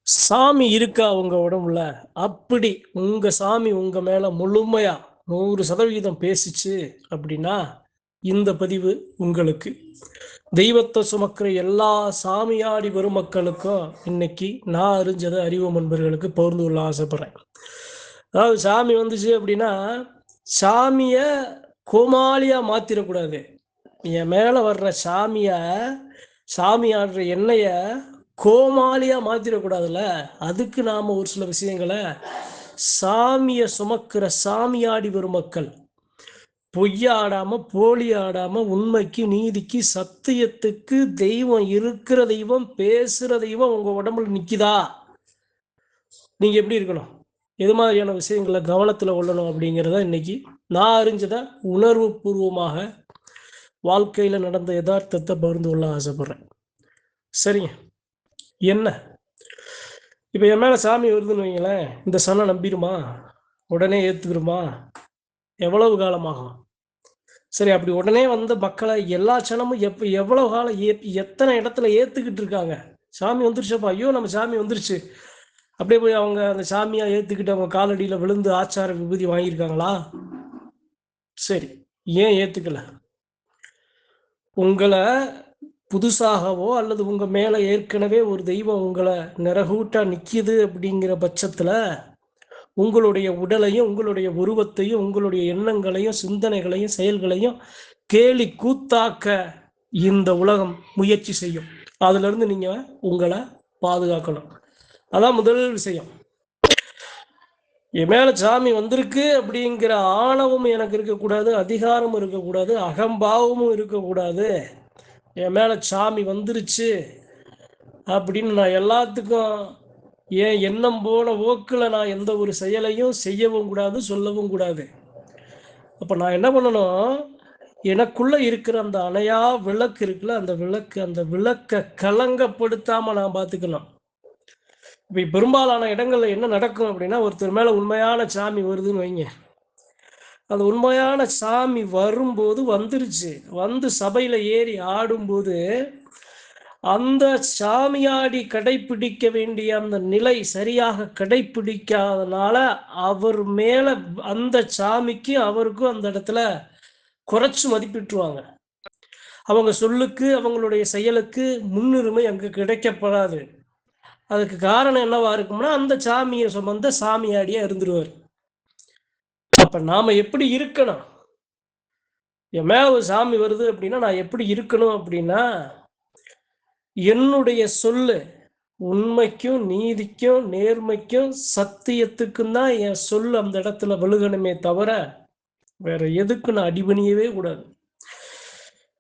சாமி இருக்கா உங்க உடம்புல? அப்படி உங்க சாமி உங்க மேல முழுமையா 100% பேசிச்சு அப்படின்னா, இந்த பதிவு உங்களுக்கு. தெய்வத்த சுமக்கிற எல்லா சாமியாடி பெருமக்களுக்கும் இன்னைக்கு நான் அறிஞ்சத அறிவு நண்பர்களுக்கு பகிர்ந்து கொள்ள ஆசைப்படுறேன். அதாவது சாமி வந்துச்சு அப்படின்னா, சாமிய கோமாளியா மாத்திரக்கூடாது. என் மேல வர்ற சாமிய, சாமி ஆடுற என்னைய கோமாளியா மாத்திரக்கூடாதுல்ல. அதுக்கு நாம ஒரு சில விஷயங்கள சாமிய சுமக்கிற சாமியாடி பெருமக்கள் பொய்யாடாம, போலி ஆடாம, உண்மைக்கு, நீதிக்கு, சத்தியத்துக்கு தெய்வம் இருக்கிற தெய்வம், பேசுற தெய்வம் உங்க உடம்புல நிக்குதா? நீங்க எப்படி இருக்கணும்? எது மாதிரியான விஷயங்கள கவனத்துல கொள்ளணும் அப்படிங்கிறத இன்னைக்கு நான் அறிஞ்சத உணர்வு பூர்வமாக வாழ்க்கையில நடந்த யதார்த்தத்தை பகிர்ந்து கொள்ள ஆசைப்படுறேன். சரிங்க. என்ன? இப்ப என் மேல சாமி வருதுன்னு வைங்களேன், இந்த சனம் நம்பிருமா? உடனே ஏத்துக்கிருமா? எவ்வளவு காலமாகும்? சரி, அப்படி உடனே வந்த மக்களை எல்லா சனமும் எவ்வளவு காலம் எத்தனை இடத்துல ஏத்துக்கிட்டு இருக்காங்க? சாமி வந்துருச்சப்பா, ஐயோ நம்ம சாமி வந்துருச்சு, அப்படியே போய் அவங்க அந்த சாமியா ஏத்துக்கிட்டு அவங்க காலடியில விழுந்து ஆச்சார விபூதி வாங்கியிருக்காங்களா? சரி, ஏன் ஏத்துக்கல? உங்களை புதுசாகவோ அல்லது உங்க மேல ஏற்கனவே ஒரு தெய்வம் உங்களை நிறகூட்டா நிக்குது அப்படிங்கிற பட்சத்துல உங்களுடைய உடலையும் உங்களுடைய உருவத்தையும் உங்களுடைய எண்ணங்களையும் சிந்தனைகளையும் செயல்களையும் கேலி கூத்தாக்க இந்த உலகம் முயற்சி செய்யும். அதுல இருந்து நீங்க உங்களை பாதுகாக்கணும். அதான் முதல் விஷயம். என் மேல சாமி வந்திருக்கு அப்படிங்கிற ஆணவம் எனக்கு இருக்கக்கூடாது, அதிகாரமும் இருக்கக்கூடாது, அகம்பாவமும் இருக்கக்கூடாது. என் மேல சாமி வந்துருச்சு அப்படின்னு நான் எல்லாத்துக்கும் என் எண்ணம் போன போக்கில் நான் எந்த ஒரு செயலையும் செய்யவும் கூடாது, சொல்லவும் கூடாது. அப்போ நான் என்ன பண்ணணும்? எனக்குள்ள இருக்கிற அந்த அணையா விளக்கு இருக்குல்ல, அந்த விளக்கை கலங்கப்படுத்தாம நான் பார்த்துக்கணும். இப்போ பெரும்பாலான இடங்கள்ல என்ன நடக்கும் அப்படின்னா, ஒருத்தர் மேல உண்மையான சாமி வருதுன்னு வைங்க. அந்த உண்மையான சாமி வரும்போது வந்துருச்சு, வந்து சபையில ஏறி ஆடும்போது அந்த சாமியாடி கடைப்பிடிக்க வேண்டிய அந்த நிலை சரியாக கடைப்பிடிக்காதனால அவர் மேல அந்த சாமிக்கு அவருக்கும் அந்த இடத்துல குறைச்சு மதிப்பிட்டுருவாங்க. அவங்க சொல்லுக்கு அவங்களுடைய செயலுக்கு முன்னுரிமை அங்கு கிடைக்கப்படாது. அதுக்கு காரணம் என்னவா இருக்கும்னா, அந்த சாமியை சுமந்த சாமியாடியா இருந்துருவார். அப்ப நாம எப்படி இருக்கணும்? என் மேல ஒரு சாமி வருது அப்படின்னா நான் எப்படி இருக்கணும் அப்படின்னா, என்னுடைய சொல்லு உண்மைக்கும் நீதிக்கும் நேர்மைக்கும் சத்தியத்துக்கும் தான் என் சொல்லு அந்த இடத்துல விழுகணுமே தவிர வேற எதுக்கு நான் அடிபணியவே கூடாது.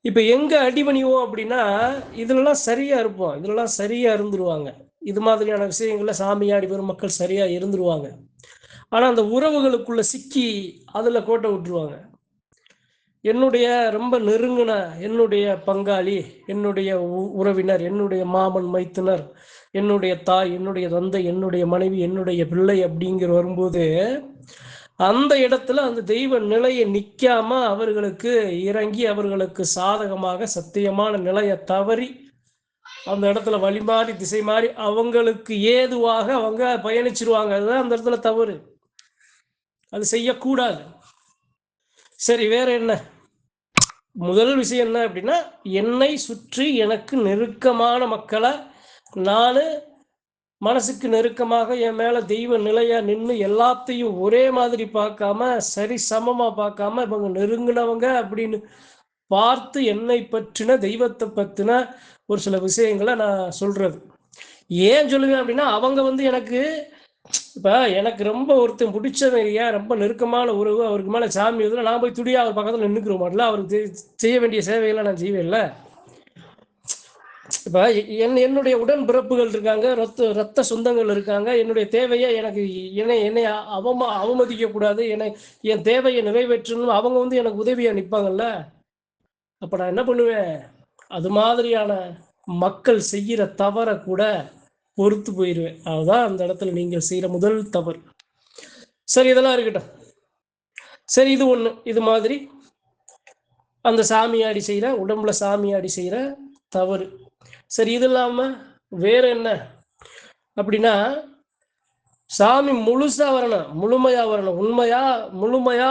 இப்ப எங்க அடிபணிவோம் அப்படின்னா, இதுலலாம் சரியா இருப்போம், இதுலலாம் சரியா இருந்துருவாங்க. இது மாதிரியான விஷயங்கள்ல சாமியாடி பெருமக்கள் சரியா இருந்துருவாங்க. ஆனா அந்த உறவுகளுக்குள்ள சிக்கி அதுல கோட்டை விட்டுருவாங்க. என்னுடைய ரொம்ப நெருங்கின என்னுடைய பங்காளி, என்னுடைய உறவினர், என்னுடைய மாமன் மைத்துனர், என்னுடைய தாய், என்னுடைய தந்தை, என்னுடைய மனைவி, என்னுடைய பிள்ளை அப்படிங்கிற வரும்போது அந்த இடத்துல அந்த தெய்வ நிலையை நிற்காம அவர்களுக்கு இறங்கி அவர்களுக்கு சாதகமாக சத்தியமான நிலையை தவறி அந்த இடத்துல வழி மாறி திசை மாறி அவங்களுக்கு ஏதுவாக அவங்க பயணிச்சிருவாங்க. அதுதான் அந்த இடத்துல தவறு. அது செய்யக்கூடாது. சரி, வேற என்ன? முதல் விஷயம் என்ன அப்படின்னா, என்னை சுற்றி எனக்கு நெருக்கமான மக்களை நான் மனசுக்கு நெருக்கமாக என் மேல தெய்வ நிலையா நின்று எல்லாத்தையும் ஒரே மாதிரி பார்க்காம சரி சமமா பார்க்காம இவங்க நெருங்கினவங்க அப்படின்னு பார்த்து என்னை பற்றின தெய்வத்தை பற்றின ஒரு சில விஷயங்களை நான் சொல்றது. ஏன் சொல்லுவேன் அப்படின்னா, அவங்க எனக்கு இப்ப எனக்கு ரொம்ப ஒருத்தன் பிடிச்சவரியா ரொம்ப நெருக்கமான உறவு, அவருக்கு மேல சாமி வந்து நான் போய் துடியா அவர் பக்கத்துல நின்றுக்கிற மாட்டல, அவருக்கு செய்ய வேண்டிய சேவைகளை நான் செய்வேன் இல்லை. இப்போ என்னுடைய உடன் பிறப்புகள் இருக்காங்க, ரத்த சொந்தங்கள் இருக்காங்க. என்னுடைய தேவையை எனக்கு என்னை அவமதிக்கக்கூடாது, என் தேவையை நிறைவேற்றணும். அவங்க எனக்கு உதவியாக நிற்பாங்கல்ல. அப்போ நான் என்ன பண்ணுவேன்? அது மாதிரியான மக்கள் செய்கிற தவறை கூட பொறுத்து போயிடுவேன். அதுதான் அந்த இடத்துல நீங்கள் செய்கிற முதல் தவறு. சரி, இதெல்லாம் இருக்கட்டும். சரி, இது ஒன்று. இது மாதிரி அந்த சாமியாடி செய்கிற உடம்புல சாமியாடி செய்கிற தவறு. சரி, இது இல்லாமல் வேற என்ன? அப்படின்னா சாமி முழுசா வரணும், முழுமையா வரணும். உண்மையா முழுமையா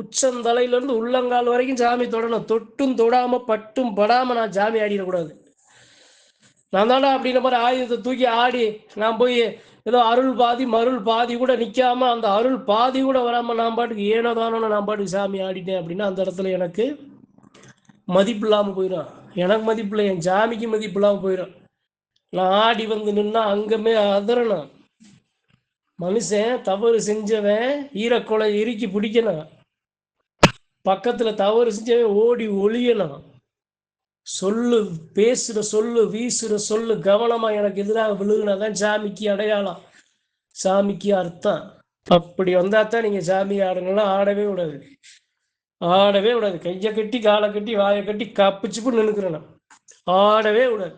உச்சந்தலையிலிருந்து உள்ளங்கால் வரைக்கும் சாமி தொடணும். தொட்டும் தொடாம பட்டும் படாம நான் சாமி ஆடிடக்கூடாது. நான் தாண்டா அப்படின்ற மாதிரி ஆயுதத்தை தூக்கி ஆடி நான் போய் ஏதோ அருள் பாதி மருள் பாதி கூட நிற்காம அந்த அருள் பாதி கூட வராம நான் பாட்டுக்கு ஏனோ தானோ நான் பாட்டுக்கு சாமி ஆடிட்டேன் அப்படின்னா அந்த இடத்துல எனக்கு மதிப்பு இல்லாமல் போயிடும். எனக்கு மதிப்பு இல்லை, என் சாமிக்கு மதிப்பு இல்லாமல் போயிடும். நான் ஆடி வந்து நின்னா அங்கமே அதறணும். மனுஷன் தவறு செஞ்சவன் ஈரக்கொலை இறுக்கி பிடிக்கணும், பக்கத்துல தவறு செஞ்சவன் ஓடி ஒளியணும். சொல்லு பேசுற சொல்லு வீசுற சொல்லு கவனமா எனக்கு எதிராக விழுகுனாதான் சாமிக்கு அடையாளம், சாமிக்கு அர்த்தம். அப்படி வந்தாதான் நீங்க சாமி ஆடுங்கலாம். ஆடவே விடாது, ஆடவே விடாது. கையை கட்டி காலை கட்டி வாயை கட்டி கப்பிச்சுப்பு நின்னுக்கிறேன். ஆடவே விடாது.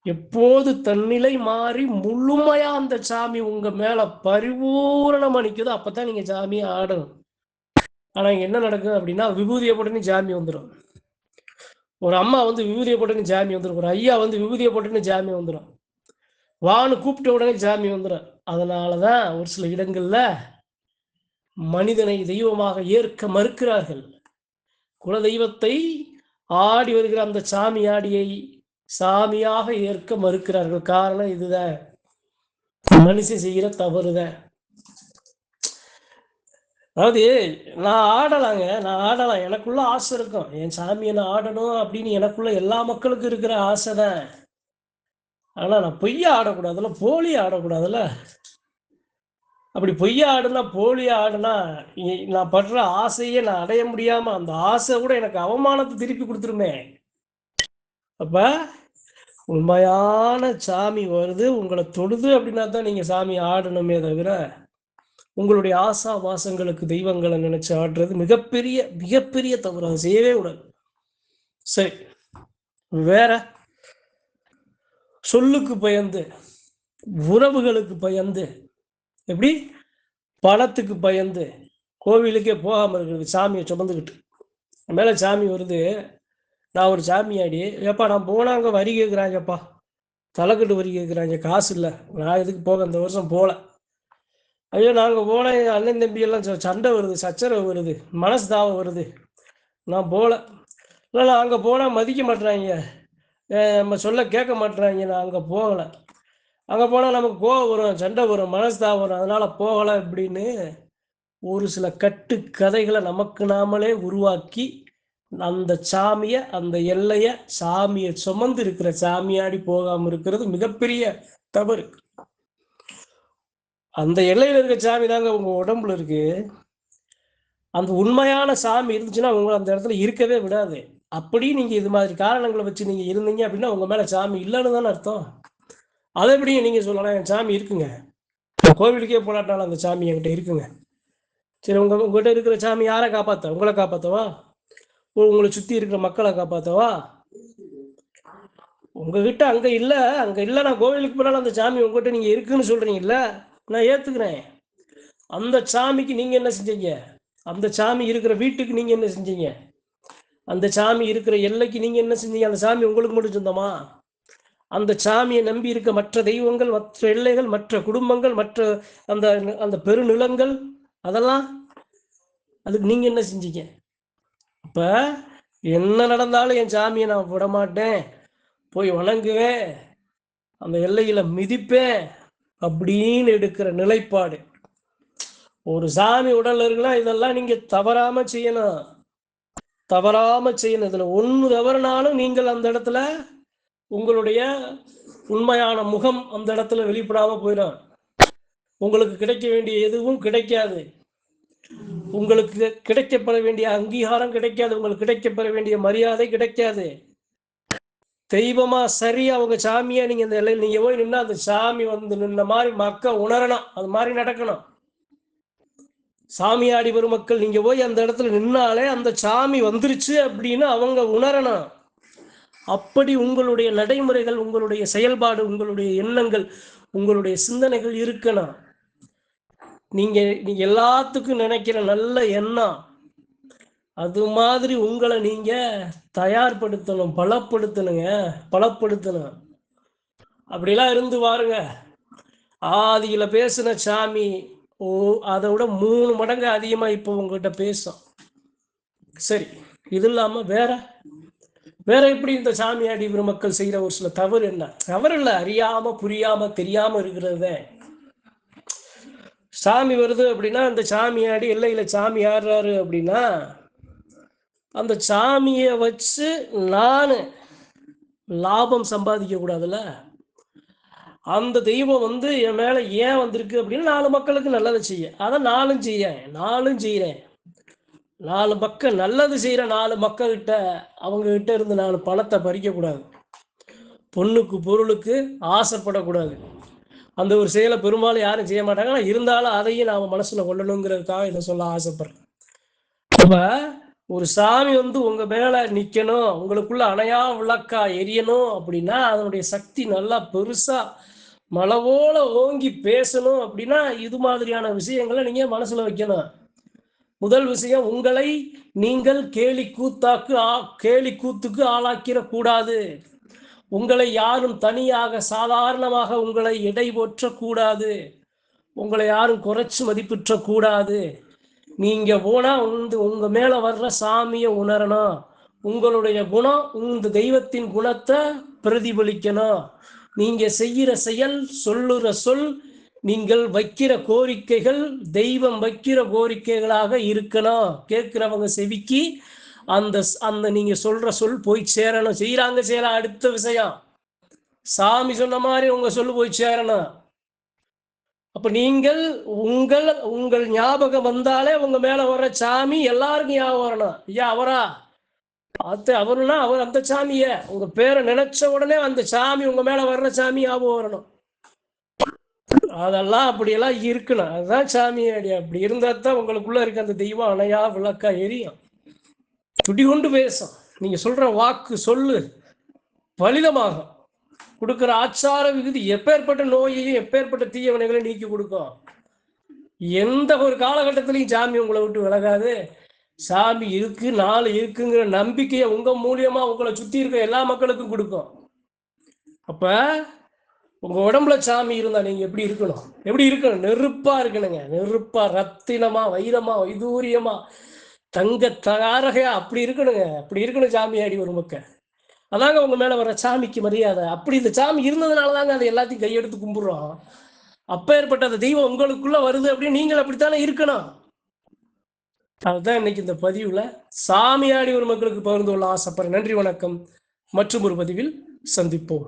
எப்போது தன்னிலை மாறி முழுமையா அந்த சாமி உங்க மேல பரிபூரணமா நிக்குதோ அப்பதான் நீங்க சாமியை ஆடணும். ஆனா என்ன நடக்கும் அப்படின்னா விபூதியை போட்டுன்னு சாமி வந்துடும். ஒரு அம்மா வந்து விபூதியை போட்டுன்னு சாமி வந்துடும். ஒரு ஐயா வந்து விபூதியை போட்டுன்னு சாமி வந்துடும். வான்னு கூப்பிட்ட உடனே சாமி வந்துடும். அதனாலதான் ஒரு சில இடங்கள்ல மனிதனை தெய்வமாக ஏற்க மறுக்கிறார்கள். குல தெய்வத்தை ஆடி வருகிற அந்த சாமி ஆடியை சாமியாக ஏற்க மறுக்கிறார்கள். காரணம் இதுதான், மனுஷன் செய்கிற தவறுதான். அதாவது நான் ஆடலாங்க, நான் ஆடலாம், எனக்குள்ள ஆசை இருக்கும், என் சாமியை நான் ஆடணும் அப்படின்னு எனக்குள்ள எல்லா மக்களுக்கும் இருக்கிற ஆசை தான். ஆனா நான் பொய்யா ஆடக்கூடாதுல்ல, போலியா ஆடக்கூடாதுல்ல. அப்படி பொய்யா ஆடுனா போலியா ஆடுனா நான் படுற ஆசையே நான் அடைய முடியாம அந்த ஆசை கூட எனக்கு அவமானத்தை திருப்பி கொடுத்துருமே. அப்ப உண்மையான சாமி வருது உங்களை தொடுது அப்படின்னா தான் நீங்க சாமி ஆடணுமே தவிர உங்களுடைய ஆசா வாசங்களுக்கு தெய்வங்களை நினைச்சு ஆடுறது மிகப்பெரிய மிகப்பெரிய தவறு. அதை செய்யவே கூடாது. சரி, வேற சொல்லுக்கு பயந்து, உறவுகளுக்கு பயந்து, எப்படி பணத்துக்கு பயந்து கோவிலுக்கே போகாம இருக்கிறது, சாமியை சுமந்துக்கிட்டு. மேல சாமி வருது, நான் ஒரு சாமியாடி, ஏப்பா நான் போனா அங்கே வரி கேட்குறாங்கப்பா, தலைக்கட்டு வரி கேட்குறாங்க, காசு இல்லை, நான் எதுக்கு போக இந்த வருஷம் போகல. ஐயோ நாங்கள் போனால் எங்கள் அண்ணன் தம்பி எல்லாம் சண்டை வருது, சச்சரவு வருது, மனசு தாவம் வருது, நான் போகல. இல்லை நான் அங்கே போனால் மதிக்க மாட்டுறாங்க, நம்ம சொல்ல கேட்க மாட்டுறாங்க, நான் அங்கே போகலை. அங்கே போனால் நமக்கு கோவம் வரும், சண்டை வரும், மனசு தாவம் வரும், அதனால் போகலை அப்படின்னு ஒரு சில கட்டு கதைகளை நமக்கு நாமளே உருவாக்கி அந்த சாமியை, அந்த எல்லையை, சாமியை சுமந்து இருக்கிற சாமியாடி போகாம இருக்கிறது மிகப்பெரிய தவறு. அந்த எல்லையில இருக்க சாமி தாங்க உங்க உடம்புல இருக்கு. அந்த உண்மையான சாமி இருந்துச்சுன்னா உங்களை அந்த இடத்துல இருக்கவே விடாது. அப்படி நீங்க இது மாதிரி காரணங்களை வச்சு நீங்க இருந்தீங்க அப்படின்னா உங்க மேல சாமி இல்லைன்னு தானே அர்த்தம். அதை எப்படி நீங்க சொல்லலாம், என் சாமி இருக்குங்க, கோவிலுக்கே போராட்டாலும் அந்த சாமி என்கிட்ட இருக்குங்க. சரி, உங்ககிட்ட இருக்கிற சாமி யாரை காப்பாத்த? உங்களை காப்பாத்தவா? உங்களை சுத்தி இருக்கிற மக்களை காப்பாத்தவா? உங்ககிட்ட அங்க இல்ல, அங்க இல்ல, நான் கோவிலுக்கு போனாலும் அந்த சாமி உங்ககிட்ட நீங்க இருக்குன்னு சொல்றீங்கல்ல, நான் ஏத்துக்கிறேன். அந்த சாமிக்கு நீங்க என்ன செஞ்சீங்க? அந்த சாமி இருக்கிற வீட்டுக்கு நீங்க என்ன செஞ்சீங்க? அந்த சாமி இருக்கிற எல்லைக்கு நீங்க என்ன செஞ்சீங்க? அந்த சாமி உங்களுக்கு மட்டும் சொந்தமா? அந்த சாமியை நம்பி இருக்க மற்ற தெய்வங்கள், மற்ற எல்லைகள், மற்ற குடும்பங்கள், மற்ற அந்த அந்த பெருநிலங்கள், அதெல்லாம் அதுக்கு நீங்க என்ன செஞ்சீங்க? அப்ப என்ன நடந்தாலும் என் சாமியை நான் விட மாட்டேன், போய் வணங்குவேன், அந்த எல்லையில மிதிப்பேன் அப்படின்னு எடுக்கிற நிலைப்பாடு. ஒரு சாமி உடல்ல இருக்குன்னா இதெல்லாம் நீங்க தவறாம செய்யணும், தவறாம செய்யணும். இதுல ஒண்ணு தவறுனாலும் நீங்கள் அந்த இடத்துல உங்களுடைய உண்மையான முகம் அந்த இடத்துல வெளிப்படாம போயிடும். உங்களுக்கு கிடைக்க வேண்டிய எதுவும் கிடைக்காது, உங்களுக்கு கிடைக்கப்பட வேண்டிய அங்கீகாரம் கிடைக்காது, உங்களுக்கு கிடைக்கப்பட வேண்டிய மரியாதை கிடைக்காது. தெய்வமா சரியா அவங்க சாமியா நீங்க இந்த எல்லையில் நீங்க போய் நின்னா அந்த சாமி வந்து நின்ன மாதிரி மக்கள் உணரணும், அது மாதிரி நடக்கணும். சாமியாடி வரும் மக்கள் நீங்க போய் அந்த இடத்துல நின்னாலே அந்த சாமி வந்துருச்சு அப்படின்னு அவங்க உணரணும். அப்படி உங்களுடைய நடைமுறைகள், உங்களுடைய செயல்பாடு, உங்களுடைய எண்ணங்கள், உங்களுடைய சிந்தனைகள் இருக்கணும். நீங்க எல்லாத்துக்கும் நினைக்கிற நல்ல எண்ணம் அது மாதிரி உங்களை நீங்க தயார்படுத்தணும், பலப்படுத்தணுங்க, பலப்படுத்தணும். அப்படிலாம் இருந்து பாருங்க. ஆதியில பேசின சாமி அதை விட 3 மடங்கு அதிகமா இப்போ உங்ககிட்ட பேசும். சரி, இது இல்லாம வேற வேற எப்படி இந்த சாமியாடி மக்கள் செய்யற ஒரு சில தவறு என்ன? தவறு இல்லை, அறியாம புரியாம தெரியாம இருக்கிறது. சாமி வருது அப்படின்னா அந்த சாமியாடி எல்லையில சாமி ஆடுறாரு அப்படின்னா அந்த சாமியை வச்சு நான் லாபம் சம்பாதிக்க கூடாதுல்ல. அந்த தெய்வம் என் மேல ஏன் வந்திருக்கு அப்படின்னு 4 மக்களுக்கு நல்லதை செய்ய, அதை நானும் செய்யறேன். 4 மக்கள் நல்லது செய்யற 4 மக்கள்கிட்ட அவங்க கிட்ட இருந்து நான் பணத்தை பறிக்க கூடாது, பொண்ணுக்கு பொருளுக்கு ஆசைப்படக்கூடாது. அந்த ஒரு செயலை பெரும்பாலும் யாரும் செய்ய மாட்டாங்க. ஆனால் இருந்தாலும் அதையும் நாம் மனசுல கொள்ளணுங்கிறதுக்காக இதை சொல்ல ஆசைப்படுறேன். அப்ப ஒரு சாமி உங்க மேல நிக்கணும், உங்களுக்குள்ள அணையா விளக்கா எரியணும் அப்படின்னா அதனுடைய சக்தி நல்லா பெருசா மலை போல ஓங்கி பேசணும் அப்படின்னா இது மாதிரியான விஷயங்களை நீங்க மனசுல வைக்கணும். முதல் விஷயம், உங்களை நீங்கள் கேலி கூத்துக்கு ஆளாக்கிற கூடாது. உங்களை யாரும் தனியாக சாதாரணமாக உங்களை எடை போற்றக்கூடாது. உங்களை யாரும் குறைச்சு மதிப்பிற்ற கூடாது. நீங்க போனா உங்க மேல வர்ற சாமியை உணரணும். உங்களுடைய குணம் இந்த தெய்வத்தின் குணத்தை பிரதிபலிக்கணும். நீங்க செய்கிற செயல், சொல்லுற சொல், நீங்கள் வைக்கிற கோரிக்கைகள் தெய்வம் வைக்கிற கோரிக்கைகளாக இருக்கணும். கேட்கிறவங்க செவிக்கு அந்த அந்த நீங்க சொல்ற சொல் போய் சேரணும். செய்யற அடுத்த விஷயம், சாமி சொன்ன மாதிரி உங்க சொல்லு போய் சேரணும். அப்ப நீங்கள் உங்கள் ஞாபகம் வந்தாலே உங்க மேல வர்ற சாமி எல்லாருக்கும் ஞாபகம் வரணும். ஐயா அவரா, அவருனா அவர் அந்த சாமிய உங்க பேரை நினைச்ச உடனே அந்த சாமி உங்க மேல வர்ற சாமி ஞாபகம் வரணும். அதெல்லாம் அப்படியெல்லாம் இருக்கணும். அதுதான் சாமி அடி. அப்படி இருந்தா தான் உங்களுக்குள்ள இருக்க அந்த தெய்வம் அணையா விளக்கா எரியும், துடி கொண்டு பேசும். நீங்க சொல்ற வாக்கு சொல்லு பலிதமாகும். கொடுக்கிற ஆச்சார விகுதி எப்பேற்பட்ட நோயையும் எப்பேற்பட்ட தீயவனைகளையும் நீக்கி கொடுக்கும். எந்த ஒரு காலகட்டத்திலையும் சாமி உங்களை விட்டு விலகாது. சாமி இருக்கு, நாலு இருக்குங்கிற நம்பிக்கையை உங்க மூலியமா உங்களை சுத்தி இருக்க எல்லா மக்களுக்கும் கொடுக்கும். அப்ப உங்க உடம்புல சாமி இருந்தா நீங்க எப்படி இருக்கணும்? நெருப்பா இருக்கணுங்க. நெருப்பா, ரத்தினமா, வைரமா, வைதூரியமா, தங்க தாரகையா அப்படி இருக்கணுங்க. அப்படி இருக்கணும் சாமியாடி ஒரு மக்கள். அதாங்க உங்க மேல வர சாமிக்கு மரியாதை. அப்படி இந்த சாமி இருந்ததுனால தாங்க அதை எல்லாத்தையும் கையெடுத்து கும்பிடுறோம். அப்பேற்பட்ட அந்த தெய்வம் உங்களுக்குள்ள வருது அப்படின்னு நீங்கள் அப்படித்தானே இருக்கணும். அதுதான் இன்னைக்கு இந்த பதிவுல சாமியாடி ஒரு மக்களுக்கு பகிர்ந்து கொள்ள ஆசைப்படுறேன். நன்றி, வணக்கம். மற்றும் ஒரு பதிவில் சந்திப்போம்.